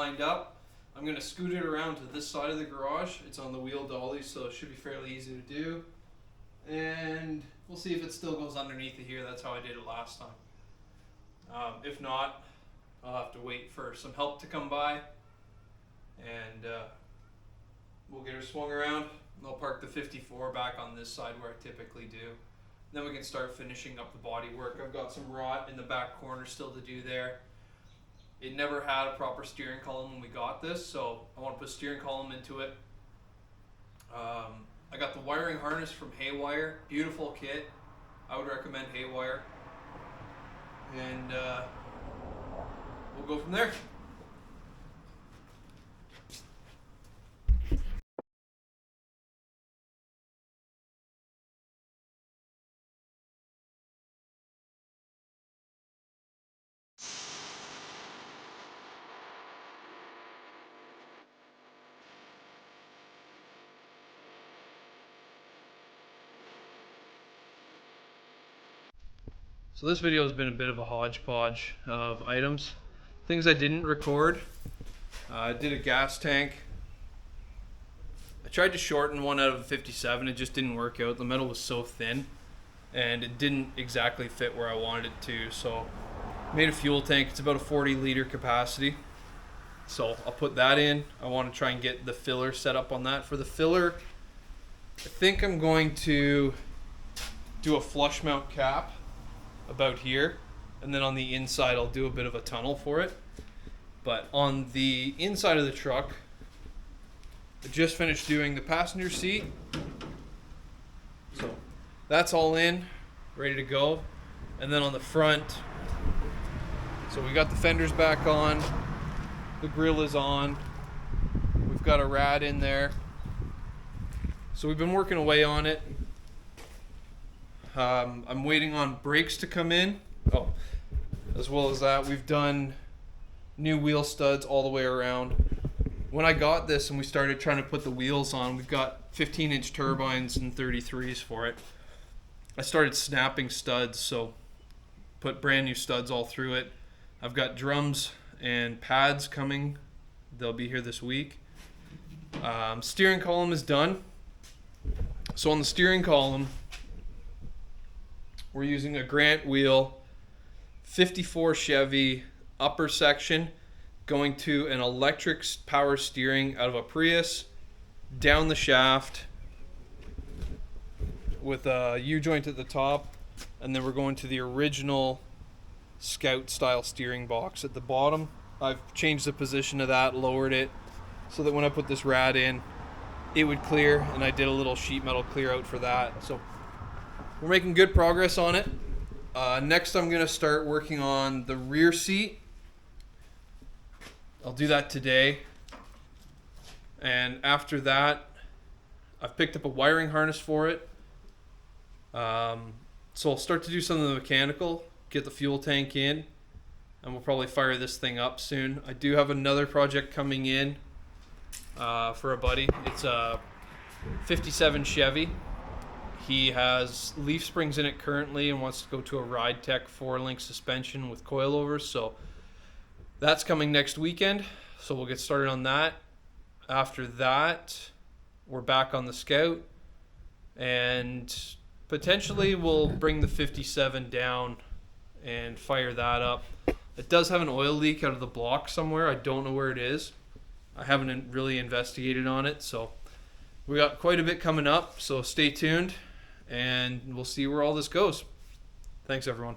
lined up. I'm going to scoot it around to this side of the garage. It's on the wheel dolly, so it should be fairly easy to do. And we'll see if it still goes underneath of here. That's how I did it last time. If not, I'll have to wait for some help to come by, and we'll get her swung around. And I'll park the 54 back on this side where I typically do. Then we can start finishing up the body work. I've got some rot in the back corner still to do there. It never had a proper steering column when we got this, so I want to put a steering column into it. I got the wiring harness from Haywire. Beautiful kit. I would recommend Haywire. And we'll go from there. So this video has been a bit of a hodgepodge of items. Things I didn't record. I did a gas tank. I tried to shorten one out of a 57. It just didn't work out. The metal was so thin and it didn't exactly fit where I wanted it to. So I made a fuel tank. It's about a 40 liter capacity. So I'll put that in. I want to try and get the filler set up on that. For the filler, I think I'm going to do a flush mount cap about here, and then on the inside I'll do a bit of a tunnel for it. But on the inside of the truck, I just finished doing the passenger seat, so that's all in, ready to go. And then on the front, so we got the fenders back on, the grill is on, we've got a rad in there, so we've been working away on it. I'm waiting on brakes to come in. Oh, as well as that, we've done new wheel studs all the way around. When I got this and we started trying to put the wheels on, we've got 15-inch turbines and 33s for it. I started snapping studs, so put brand new studs all through it. I've got drums and pads coming. They'll be here this week. Steering column is done. So on the steering column, we're using a Grant wheel, 54 Chevy upper section, going to an electric power steering out of a Prius, down the shaft with a U-joint at the top, and then we're going to the original Scout style steering box at the bottom. I've changed the position of that, lowered it, so that when I put this rad in, it would clear, and I did a little sheet metal clear out for that. So we're making good progress on it. Next, I'm going to start working on the rear seat. I'll do that today. And after that, I've picked up a wiring harness for it. So I'll start to do some of the mechanical, get the fuel tank in, and we'll probably fire this thing up soon. I do have another project coming in for a buddy. It's a 57 Chevy. He has leaf springs in it currently and wants to go to a Ride Tech 4-link suspension with coilovers. So that's coming next weekend. So we'll get started on that. After that, we're back on the Scout. And potentially we'll bring the 57 down and fire that up. It does have an oil leak out of the block somewhere. I don't know where it is. I haven't really investigated on it. So we got quite a bit coming up. So stay tuned. And we'll see where all this goes. Thanks, everyone.